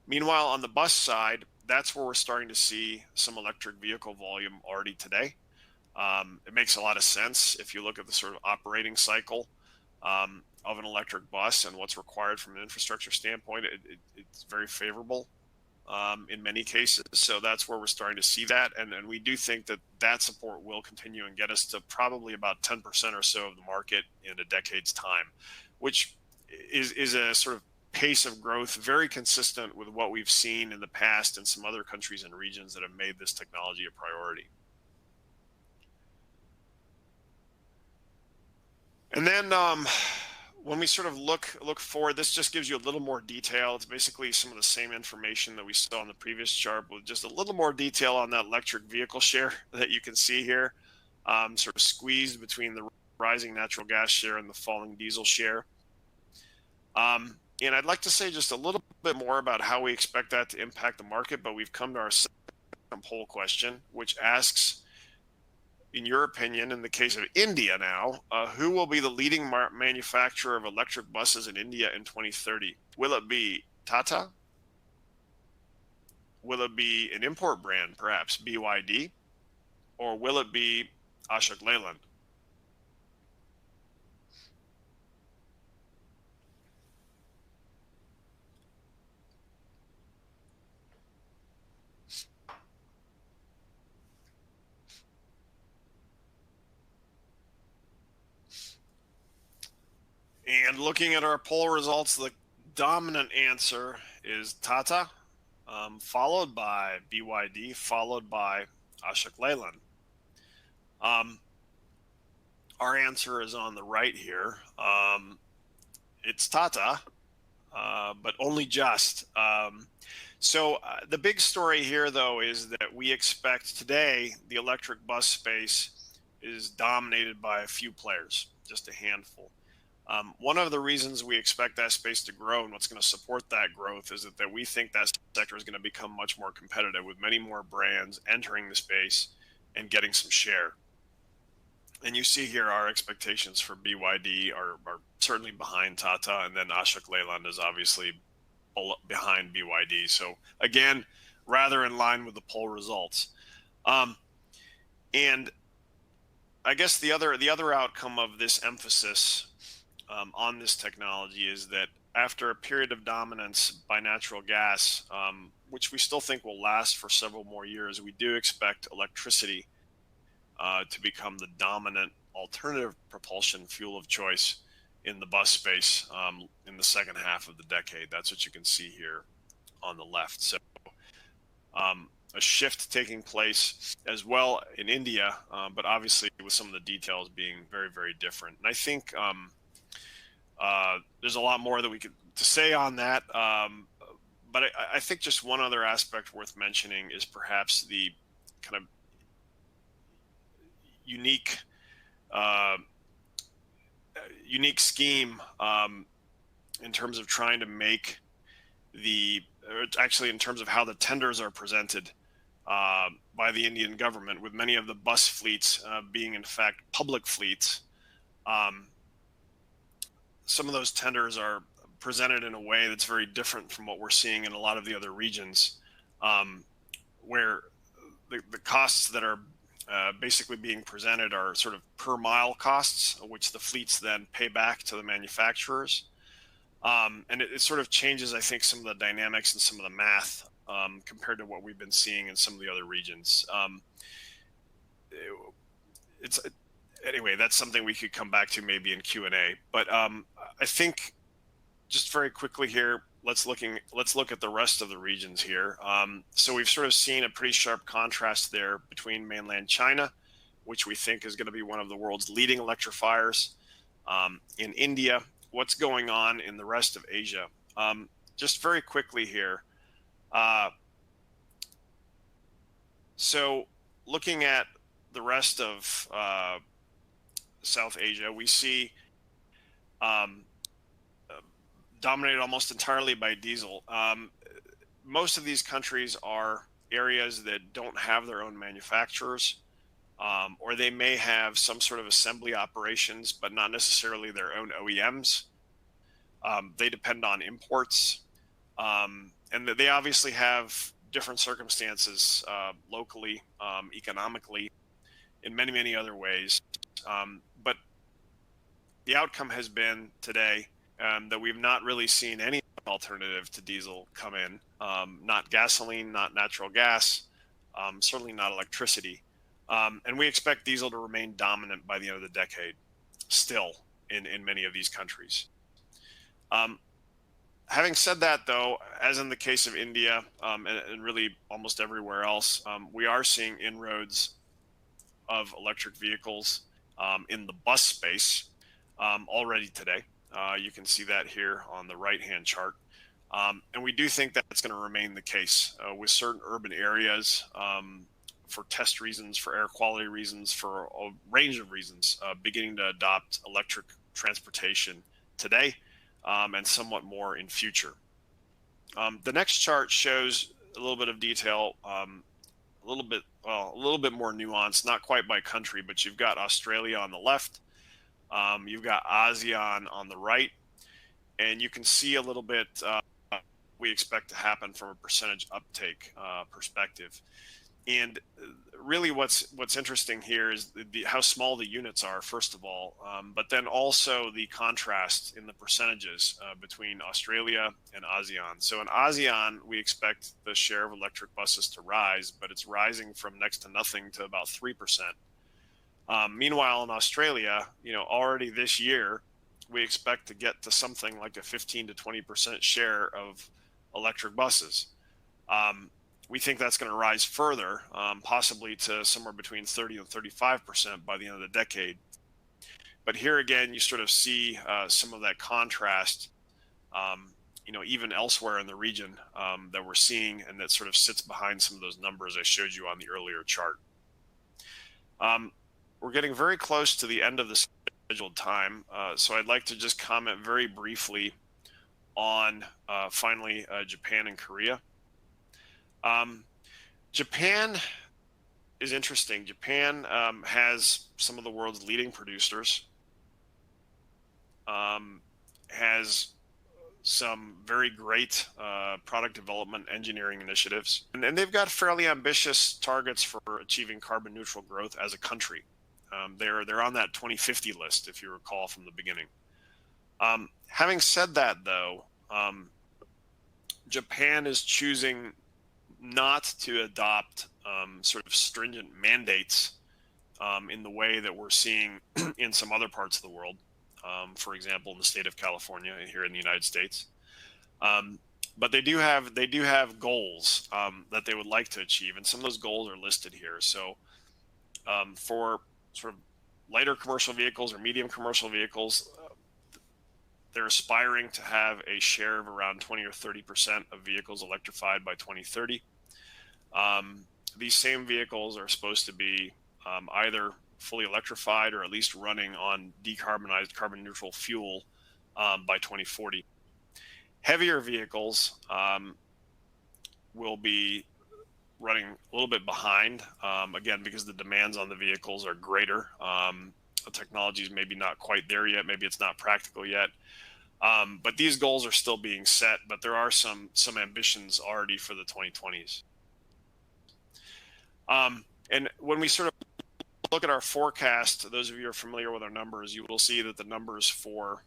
Meanwhile, on the bus side, that's where we're starting to see some electric vehicle volume already today. It makes a lot of sense if you look at the sort of operating cycle of an electric bus and what's required from an infrastructure standpoint. It's very favorable in many cases. So that's where we're starting to see that. And we do think that that support will continue and get us to probably about 10% or so of the market in a decade's time, which is a sort of pace of growth very consistent with what we've seen in the past in some other countries and regions that have made this technology a priority. And then when we sort of look forward, this just gives you a little more detail. It's basically some of the same information that we saw on the previous chart, with just a little more detail on that electric vehicle share that you can see here, sort of squeezed between the rising natural gas share and the falling diesel share. And I'd like to say just a little bit more about how we expect that to impact the market, but we've come to our second poll question, which asks, in your opinion, in the case of India now, who will be the leading manufacturer of electric buses in India in 2030? Will it be Tata? Will it be an import brand, perhaps BYD? Or will it be Ashok Leyland? And looking at our poll results, the dominant answer is Tata, followed by BYD, followed by Ashok Leyland. Our answer is on the right here. It's Tata, but only just. The big story here, though, is that we expect today the electric bus space is dominated by a few players, just a handful. One of the reasons we expect that space to grow and what's going to support that growth is that we think that sector is going to become much more competitive with many more brands entering the space and getting some share. And you see here our expectations for BYD are certainly behind Tata, and then Ashok Leyland is obviously behind BYD. So again, rather in line with the poll results. And I guess the other outcome of this emphasis on this technology is that after a period of dominance by natural gas, which we still think will last for several more years, we do expect electricity to become the dominant alternative propulsion fuel of choice in the bus space in the second half of the decade. That's what you can see here on the left. So a shift taking place as well in India, but obviously with some of the details being very, very different. And I think there's a lot more that we could to say on that. But I think just one other aspect worth mentioning is perhaps the kind of unique scheme in terms of trying to make in terms of how the tenders are presented by the Indian government, with many of the bus fleets being in fact public fleets. Some of those tenders are presented in a way that's very different from what we're seeing in a lot of the other regions, where the costs that are basically being presented are sort of per mile costs, which the fleets then pay back to the manufacturers. And it sort of changes, I think, some of the dynamics and some of the math compared to what we've been seeing in some of the other regions. Anyway, that's something we could come back to maybe in Q&A. But I think just very quickly here, let's look at the rest of the regions here. So we've sort of seen a pretty sharp contrast there between mainland China, which we think is going to be one of the world's leading electrifiers, in India. What's going on in the rest of Asia? Just very quickly here. So looking at the rest of South Asia, we see dominated almost entirely by diesel. Most of these countries are areas that don't have their own manufacturers, or they may have some sort of assembly operations, but not necessarily their own OEMs. They depend on imports, and they obviously have different circumstances locally, economically, in many, many other ways. But the outcome has been today that we've not really seen any alternative to diesel come in, not gasoline, not natural gas, certainly not electricity. And we expect diesel to remain dominant by the end of the decade, still in many of these countries. Having said that, though, as in the case of India and really almost everywhere else, we are seeing inroads of electric vehicles in the bus space already today. You can see that here on the right-hand chart. And we do think that's going to remain the case with certain urban areas for test reasons, for air quality reasons, for a range of reasons, beginning to adopt electric transportation today and somewhat more in future. The next chart shows a little bit of detail, a little bit more nuanced, not quite by country, but you've got Australia on the left. You've got ASEAN on the right, and you can see a little bit we expect to happen from a percentage uptake perspective. And really what's interesting here is how small the units are, first of all, but then also the contrast in the percentages between Australia and ASEAN. So in ASEAN, we expect the share of electric buses to rise, but it's rising from next to nothing to about 3%. Meanwhile, in Australia, already this year, we expect to get to something like a 15 to 20% share of electric buses. We think that's going to rise further, possibly to somewhere between 30 and 35% by the end of the decade. But here again, you sort of see some of that contrast, even elsewhere in the region that we're seeing, and that sort of sits behind some of those numbers I showed you on the earlier chart. We're getting very close to the end of the scheduled time, so I'd like to just comment very briefly on finally Japan and Korea. Japan is interesting. Japan has some of the world's leading producers, has some very great product development engineering initiatives, and they've got fairly ambitious targets for achieving carbon neutral growth as a country. They're on that 2050 list, if you recall from the beginning. Having said that, though, Japan is choosing not to adopt sort of stringent mandates in the way that we're seeing in some other parts of the world. For example, in the state of California and here in the United States. But they do have goals that they would like to achieve, and some of those goals are listed here. So for sort of lighter commercial vehicles or medium commercial vehicles, they're aspiring to have a share of around 20 or 30% of vehicles electrified by 2030. These same vehicles are supposed to be either fully electrified or at least running on decarbonized carbon neutral fuel by 2040. Heavier vehicles will be running a little bit behind, again, because the demands on the vehicles are greater. The technology is maybe not quite there yet. Maybe it's not practical yet. But these goals are still being set, but there are some ambitions already for the 2020s. And when we sort of look at our forecast, those of you who are familiar with our numbers, you will see that the numbers for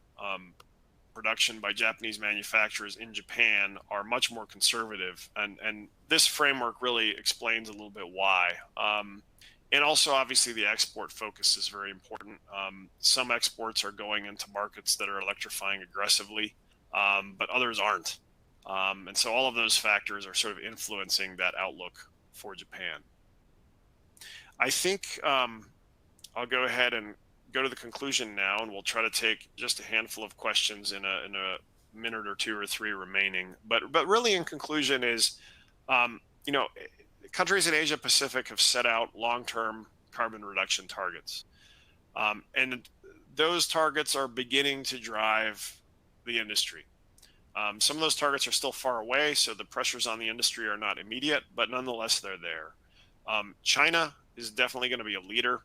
production by Japanese manufacturers in Japan are much more conservative. And this framework really explains a little bit why. And also, obviously, the export focus is very important. Some exports are going into markets that are electrifying aggressively, but others aren't. And so all of those factors are sort of influencing that outlook for Japan. I think I'll go ahead and go to the conclusion now, and we'll try to take just a handful of questions in a minute or two or three remaining. But really, in conclusion, is countries in Asia Pacific have set out long-term carbon reduction targets, and those targets are beginning to drive the industry. Some of those targets are still far away, so the pressures on the industry are not immediate, but nonetheless, they're there. China is definitely going to be a leader.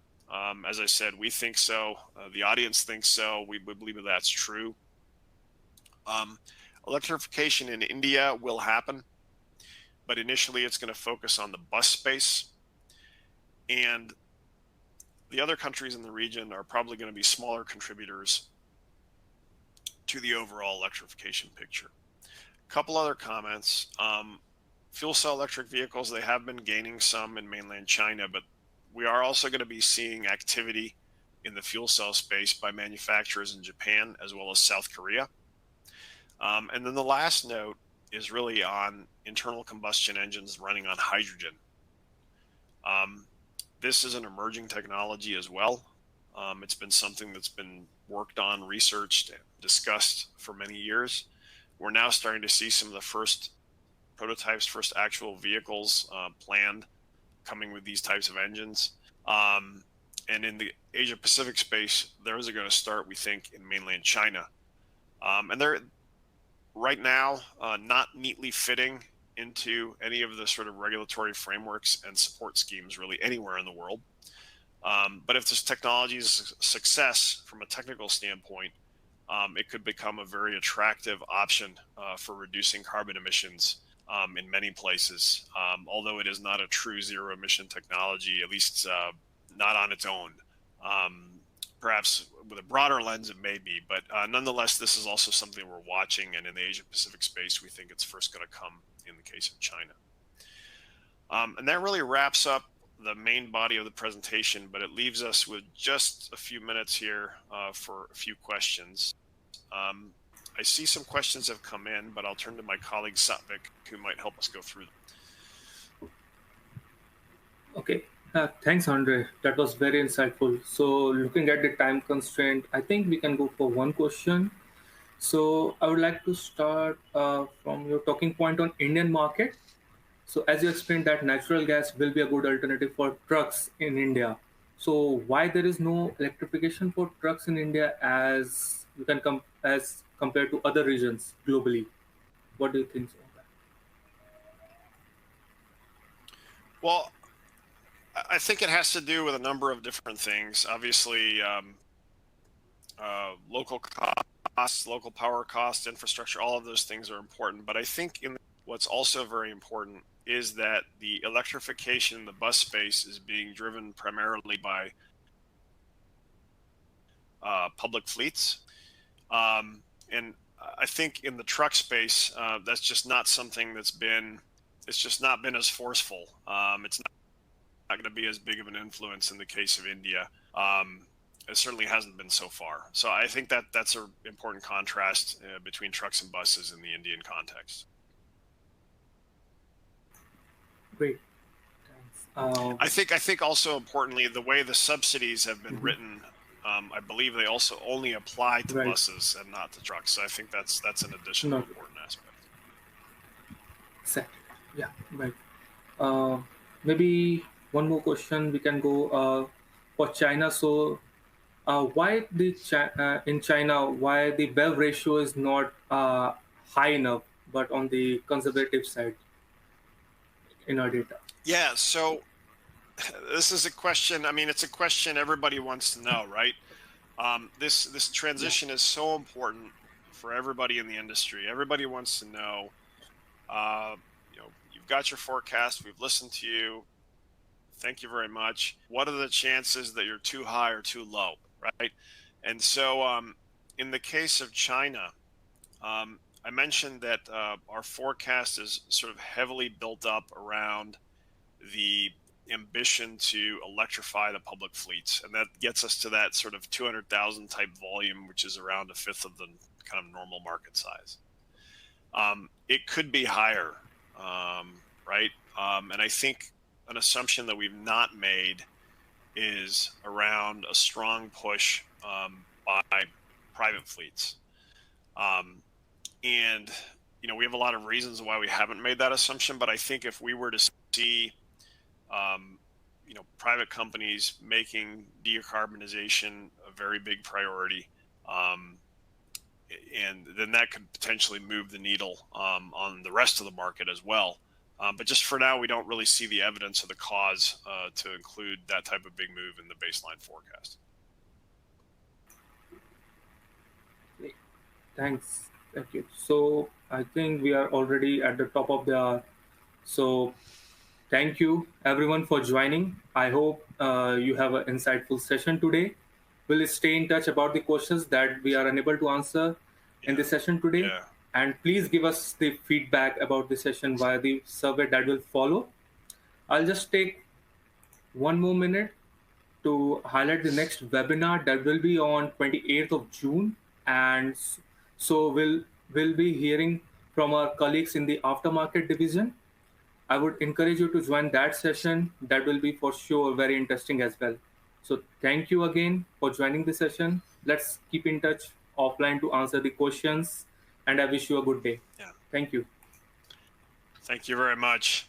As I said, we think so. The audience thinks so. We believe that that's true. Electrification in India will happen, but initially it's going to focus on the bus space. And the other countries in the region are probably going to be smaller contributors to the overall electrification picture. A couple other comments. Fuel cell electric vehicles, they have been gaining some in mainland China, but we are also going to be seeing activity in the fuel cell space by manufacturers in Japan as well as South Korea. And then the last note is really on internal combustion engines running on hydrogen. This is an emerging technology as well. It's been something that's been worked on, researched, and discussed for many years. We're now starting to see some of the first prototypes, first actual vehicles planned coming with these types of engines. And in the Asia Pacific space, those are going to start, we think, in mainland China. And they're right now not neatly fitting into any of the sort of regulatory frameworks and support schemes really anywhere in the world. But if this technology is a success from a technical standpoint, it could become a very attractive option for reducing carbon emissions in many places, although it is not a true zero emission technology, at least not on its own. Perhaps with a broader lens, it may be, but nonetheless, this is also something we're watching, and in the Asia Pacific space, we think it's first going to come in the case of China. And that really wraps up the main body of the presentation, but it leaves us with just a few minutes here for a few questions. I see some questions have come in, but I'll turn to my colleague Satvik, who might help us go through them. Okay. Thanks, Andre. That was very insightful. So, looking at the time constraint, I think we can go for one question. So, I would like to start from your talking point on Indian market. So, as you explained, that natural gas will be a good alternative for trucks in India. So, why there is no electrification for trucks in India as you can as compared to other regions globally? What do you think on that? Well, I think it has to do with a number of different things. Obviously, local costs, local power costs, infrastructure, all of those things are important. But I think what's also very important is that the electrification in the bus space is being driven primarily by public fleets. And I think in the truck space, that's just not something it's just not been as forceful. It's not going to be as big of an influence in the case of India. It certainly hasn't been so far. So I think that's an important contrast between trucks and buses in the Indian context. Great. Thanks. I think also importantly, the way the subsidies have been written, I believe they also only apply to buses and not to trucks. So I think that's an additional important aspect. Exactly. Yeah, right. Maybe one more question we can go for China. So, why in China, why the BEV ratio is not high enough, but on the conservative side in our data? Yeah. So this is a question. I mean, it's a question everybody wants to know, right? This transition is so important for everybody in the industry. Everybody wants to know. You've got your forecast. We've listened to you. Thank you very much. What are the chances that you're too high or too low, right? And so, in the case of China, I mentioned that our forecast is sort of heavily built up around the ambition to electrify the public fleets, and that gets us to that sort of 200,000 type volume, which is around a fifth of the kind of normal market size. It could be higher, right? And I think an assumption that we've not made is around a strong push by private fleets. And we have a lot of reasons why we haven't made that assumption, but I think if we were to see private companies making decarbonization a very big priority, and then that could potentially move the needle on the rest of the market as well. But just for now, we don't really see the evidence of the cause to include that type of big move in the baseline forecast. Thanks. Thank you. So I think we are already at the top of the hour. So thank you everyone for joining. I hope you have an insightful session today. We'll stay in touch about the questions that we are unable to answer in the session today. Yeah. And please give us the feedback about the session via the survey that will follow. I'll just take one more minute to highlight the next webinar that will be on 28th of June. And so we'll be hearing from our colleagues in the aftermarket division. I would encourage you to join that session. That will be for sure very interesting as well. So thank you again for joining the session. Let's keep in touch offline to answer the questions. And I wish you a good day. Yeah. Thank you. Thank you very much.